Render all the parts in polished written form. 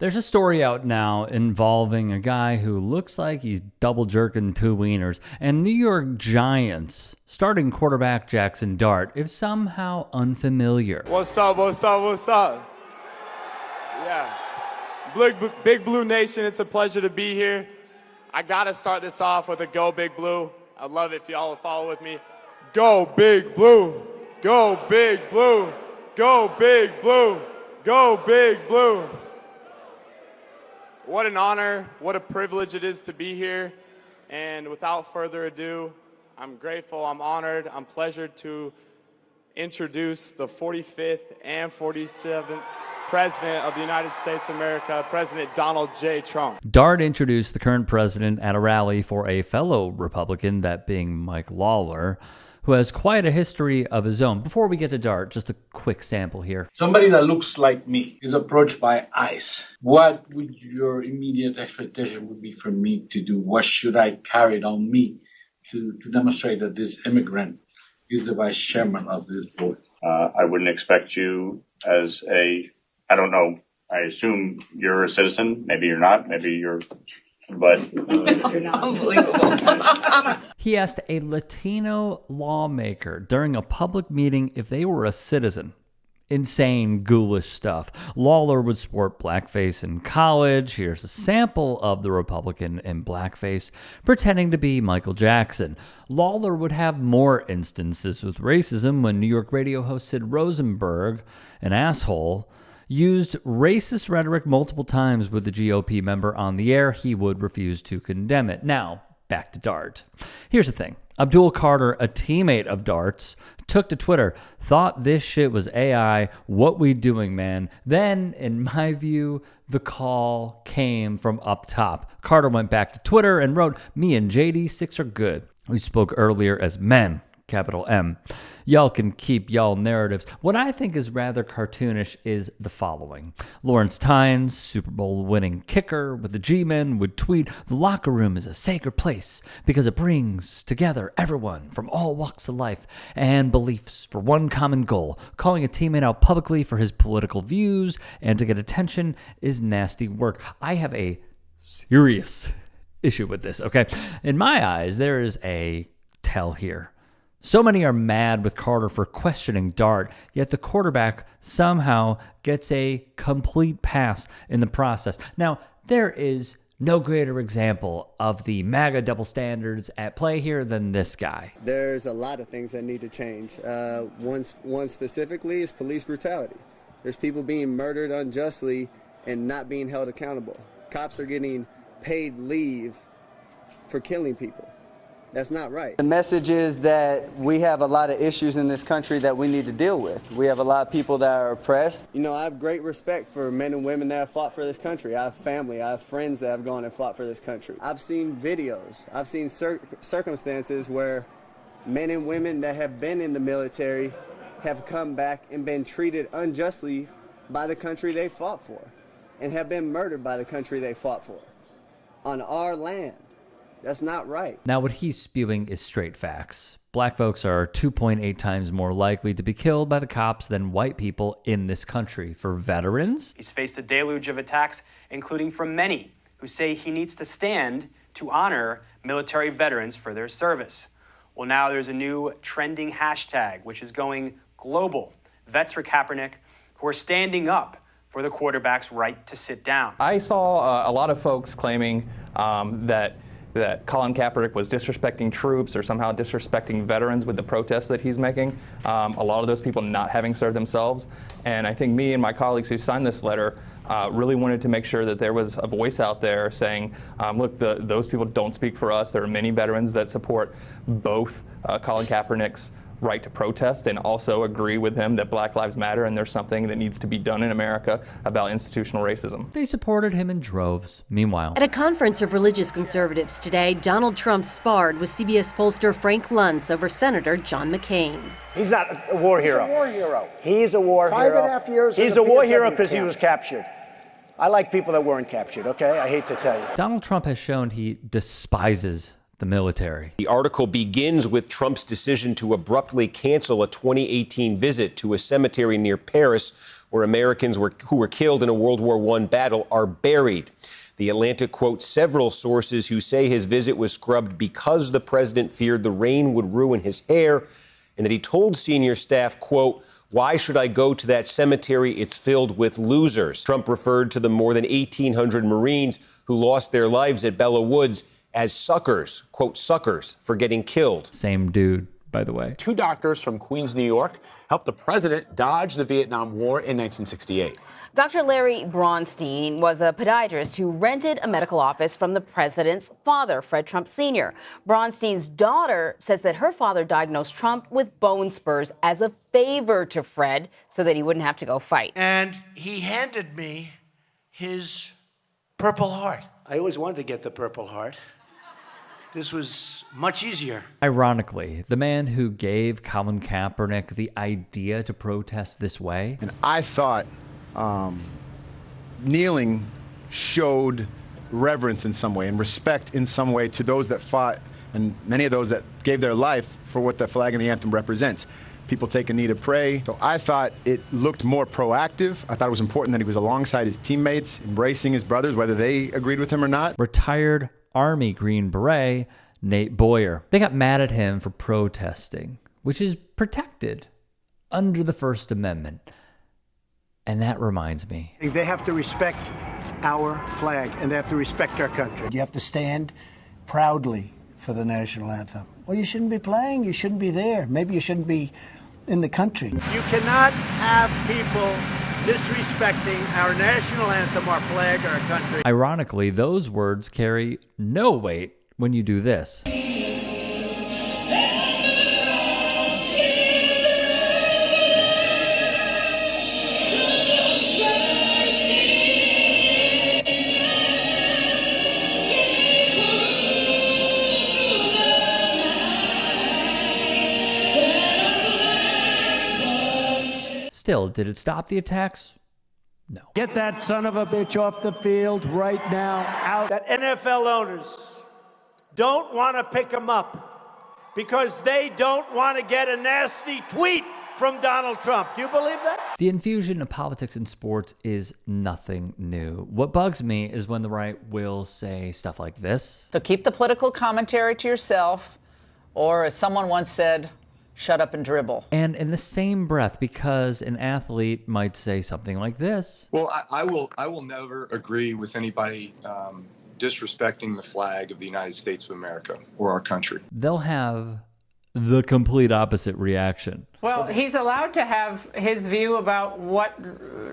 There's a story out now involving a guy who looks like he's double jerking two wieners, and New York Giants starting quarterback Jaxson Dart is somehow unfamiliar. What's up, what's up, what's up? Yeah. Big Blue Nation, it's a pleasure to be here. I gotta start this off with a Go Big Blue. I'd love it if y'all would follow with me. Go Big Blue, go Big Blue, go Big Blue, go Big Blue. What an honor, what a privilege it is to be here. And without further ado, I'm grateful, I'm honored, I'm pleasured to introduce the 45th and 47th President of the United States of America, President Donald J. Trump. Dart introduced the current president at a rally for a fellow Republican, that being Mike Lawler, who has quite a history of his own. Before we get to Dart, just a quick sample here. Somebody that looks like me is approached by ICE. What would your immediate expectation would be for me to do? What should I carry on me to demonstrate that this immigrant is the vice chairman of this board? I wouldn't expect you as I don't know, I assume you're a citizen. Maybe you're not, maybe you're, but... You're not. Unbelievable. He asked a Latino lawmaker during a public meeting if they were a citizen. Insane, ghoulish stuff. Lawler would sport blackface in college. Here's a sample of the Republican in blackface, pretending to be Michael Jackson. Lawler would have more instances with racism when New York radio host Sid Rosenberg, an asshole, used racist rhetoric multiple times with the GOP member on the air. He would refuse to condemn it. Now, back to Dart. Here's the thing. Abdul Carter, a teammate of Dart's, took to Twitter, thought this shit was AI. What we doing, man? Then, in my view, the call came from up top. Carter went back to Twitter and wrote, "Me and JD6 are good. We spoke earlier as men. Capital M. Y'all can keep y'all narratives." What I think is rather cartoonish is the following. Lawrence Tynes, Super Bowl winning kicker with the G-Men, would tweet, "The locker room is a sacred place because it brings together everyone from all walks of life and beliefs for one common goal. Calling a teammate out publicly for his political views and to get attention is nasty work." I have a serious issue with this, okay? In my eyes, there is a tell here. So many are mad with Carter for questioning Dart, yet the quarterback somehow gets a complete pass in the process. Now, there is no greater example of the MAGA double standards at play here than this guy. There's a lot of things that need to change. One specifically is police brutality. There's people being murdered unjustly and not being held accountable. Cops are getting paid leave for killing people. That's not right. The message is that we have a lot of issues in this country that we need to deal with. We have a lot of people that are oppressed. You know, I have great respect for men and women that have fought for this country. I have family, I have friends that have gone and fought for this country. I've seen videos, I've seen circumstances where men and women that have been in the military have come back and been treated unjustly by the country they fought for and have been murdered by the country they fought for on our land. That's not right. Now, what he's spewing is straight facts. Black folks are 2.8 times more likely to be killed by the cops than white people in this country. For veterans, he's faced a deluge of attacks, including from many who say he needs to stand to honor military veterans for their service. Well, now there's a new trending hashtag, which is going global. Vets for Kaepernick, who are standing up for the quarterback's right to sit down. I saw a lot of folks claiming that Colin Kaepernick was disrespecting troops or somehow disrespecting veterans with the protests that he's making. A lot of those people not having served themselves. And I think me and my colleagues who signed this letter really wanted to make sure that there was a voice out there saying, look, those people don't speak for us. There are many veterans that support both Colin Kaepernick's right to protest and also agree with him that Black Lives Matter and there's something that needs to be done in America about institutional racism. They supported him in droves. Meanwhile, at a conference of religious conservatives today, Donald Trump sparred with CBS pollster Frank Luntz over Senator John McCain. He's not a war hero. He's a war hero. He's a war hero. 5.5 years. He's a war hero because he was captured. I like people that weren't captured, okay? I hate to tell you. Donald Trump has shown he despises the military. The article begins with Trump's decision to abruptly cancel a 2018 visit to a cemetery near Paris where Americans who were killed in a World War I battle are buried. The Atlantic quotes several sources who say his visit was scrubbed because the president feared the rain would ruin his hair, and that he told senior staff, quote, "Why should I go to that cemetery? It's filled with losers." Trump referred to the more than 1,800 Marines who lost their lives at Belleau Woods as suckers, quote, suckers for getting killed. Same dude, by the way. 2 doctors from Queens, New York, helped the president dodge the Vietnam War in 1968. Dr. Larry Braunstein was a podiatrist who rented a medical office from the president's father, Fred Trump Sr. Braunstein's daughter says that her father diagnosed Trump with bone spurs as a favor to Fred so that he wouldn't have to go fight. And he handed me his Purple Heart. I always wanted to get the Purple Heart. This was much easier. Ironically, the man who gave Colin Kaepernick the idea to protest this way. And I thought kneeling showed reverence in some way and respect in some way to those that fought and many of those that gave their life for what the flag and the anthem represents. People take a knee to pray. So I thought it looked more proactive. I thought it was important that he was alongside his teammates, embracing his brothers, whether they agreed with him or not. Retired Army Green Beret Nate Boyer. They got mad at him for protesting, which is protected under the First Amendment. And that reminds me. They have to respect our flag, and they have to respect our country. You have to stand proudly for the national anthem. Well, you shouldn't be playing. You shouldn't be there. Maybe you shouldn't be in the country. You cannot have people disrespecting our national anthem, our flag, our country. Ironically, those words carry no weight when you do this. Still, did it stop the attacks? No. Get that son of a bitch off the field right now. Out. That NFL owners don't want to pick him up because they don't want to get a nasty tweet from Donald Trump. Do you believe that? The infusion of politics in sports is nothing new. What bugs me is when the right will say stuff like this. So keep the political commentary to yourself, or as someone once said, shut up and dribble. And in the same breath, because an athlete might say something like this. Well, I will never agree with anybody disrespecting the flag of the United States of America or our country. They'll have the complete opposite reaction. Well, he's allowed to have his view about what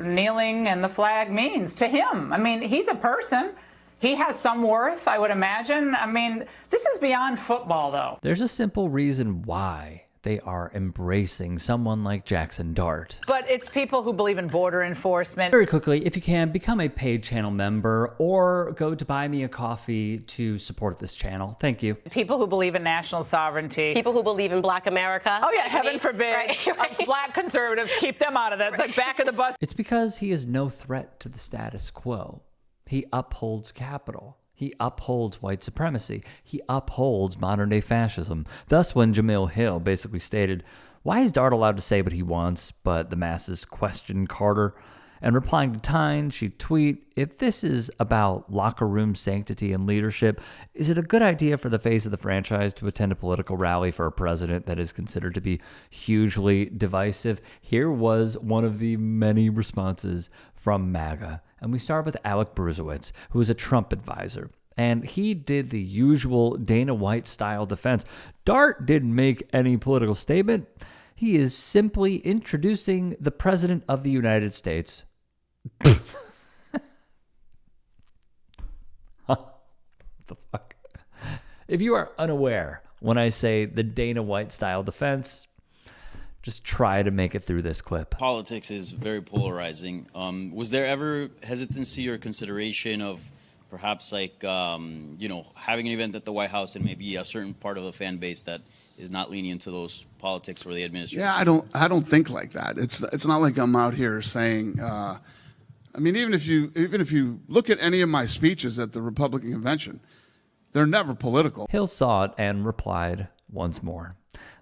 kneeling and the flag means to him. I mean, he's a person. He has some worth, I would imagine. I mean, this is beyond football, though. There's a simple reason why they are embracing someone like Jaxson Dart. But it's people who believe in border enforcement. Very quickly, if you can, become a paid channel member or go to Buy Me a Coffee to support this channel. Thank you. People who believe in national sovereignty. People who believe in Black America. Oh, yeah, heaven forbid. Right. Black conservatives, keep them out of that. It's like back of the bus. It's because he is no threat to the status quo. He upholds capital. He upholds white supremacy. He upholds modern-day fascism. Thus, when Jamil Hill basically stated, why is Dart allowed to say what he wants, but the masses question Carter? And replying to Tyne, she'd tweet, if this is about locker room sanctity and leadership, is it a good idea for the face of the franchise to attend a political rally for a president that is considered to be hugely divisive? Here was one of the many responses from MAGA. And we start with Alec Bruzewitz, who is a Trump advisor. And he did the usual Dana White-style defense. Dart didn't make any political statement. He is simply introducing the President of the United States. What the fuck? If you are unaware when I say the Dana White-style defense, just try to make it through this clip. Politics is very polarizing. Was there ever hesitancy or consideration of perhaps like, having an event at the White House and maybe a certain part of the fan base that is not lenient to those politics or the administration? Yeah, I don't think like that. It's not like I'm out here saying, even if you look at any of my speeches at the Republican convention, They're never political. Hill saw it and replied once more.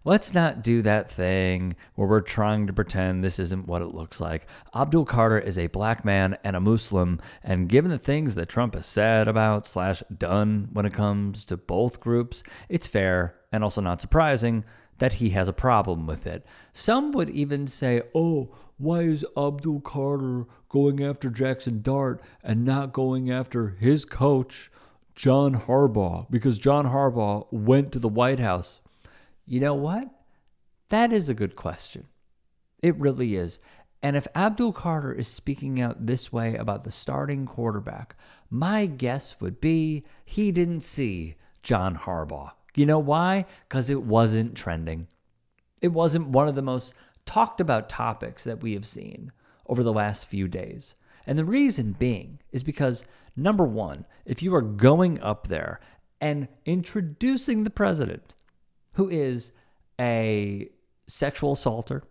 Let's not do that thing where we're trying to pretend this isn't what it looks like. Abdul Carter is a black man and a Muslim, and given the things that Trump has said about / done when it comes to both groups, it's fair and also not surprising that he has a problem with it. Some would even say, oh, why is Abdul Carter going after Jaxson Dart and not going after his coach, John Harbaugh? Because John Harbaugh went to the White House. You know what? That is a good question. It really is. And if Abdul Carter is speaking out this way about the starting quarterback, my guess would be he didn't see John Harbaugh. You know why? Because it wasn't trending. It wasn't one of the most talked about topics that we have seen over the last few days. And the reason being is because, number one, if you are going up there and introducing the president, who is a sexual assaulter,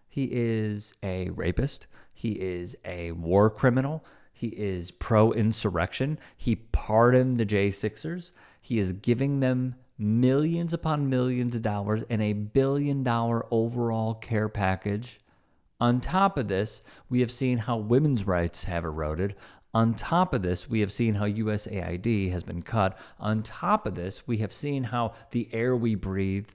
he is a rapist, he is a war criminal, he is pro-insurrection, he pardoned the J6ers, he is giving them millions upon millions of dollars and $1 billion overall care package. On top of this, we have seen how women's rights have eroded. On top of this, we have seen how USAID has been cut. On top of this, we have seen how the air we breathe,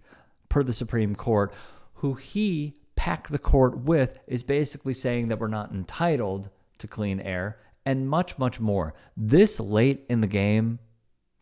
per the Supreme Court, who he packed the court with, is basically saying that we're not entitled to clean air, and much, much more. This late in the game,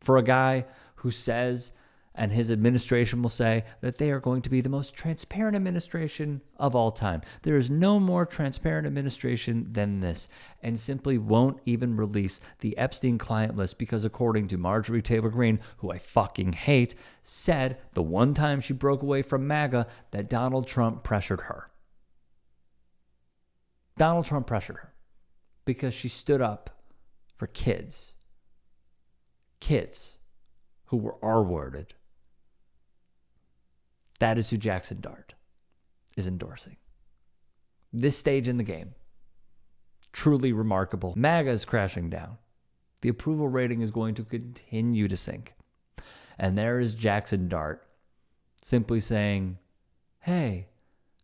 for a guy who says, and his administration will say, that they are going to be the most transparent administration of all time. There is no more transparent administration than this, and simply won't even release the Epstein client list because, according to Marjorie Taylor Greene, who I fucking hate, said the one time she broke away from MAGA that Donald Trump pressured her. Donald Trump pressured her because she stood up for kids. Kids who were R-worded. That is who Jaxson Dart is endorsing. This stage in the game, truly remarkable. MAGA is crashing down. The approval rating is going to continue to sink. And there is Jaxson Dart simply saying, hey,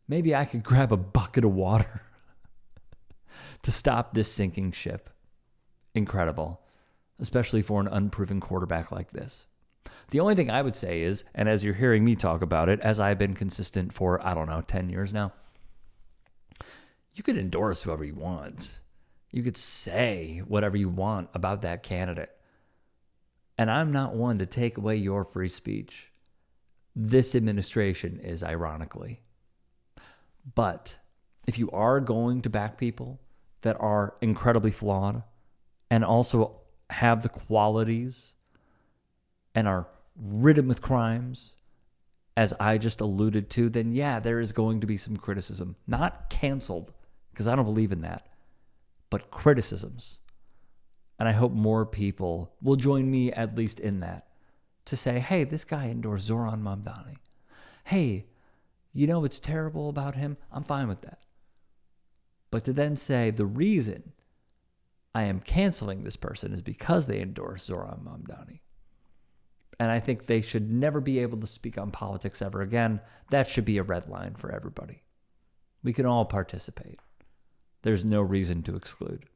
maybe I could grab a bucket of water to stop this sinking ship. Incredible, especially for an unproven quarterback like this. The only thing I would say is, and as you're hearing me talk about it, as I've been consistent for, 10 years now, you could endorse whoever you want. You could say whatever you want about that candidate. And I'm not one to take away your free speech. This administration is, ironically. But if you are going to back people that are incredibly flawed and also have the qualities and are ridden with crimes, as I just alluded to, then yeah, there is going to be some criticism. Not canceled, because I don't believe in that, but criticisms. And I hope more people will join me at least in that, to say, hey, this guy endorsed Zoran Mamdani. Hey, you know what's terrible about him? I'm fine with that. But to then say the reason I am canceling this person is because they endorse Zoran Mamdani. And I think they should never be able to speak on politics ever again. That should be a red line for everybody. We can all participate. There's no reason to exclude.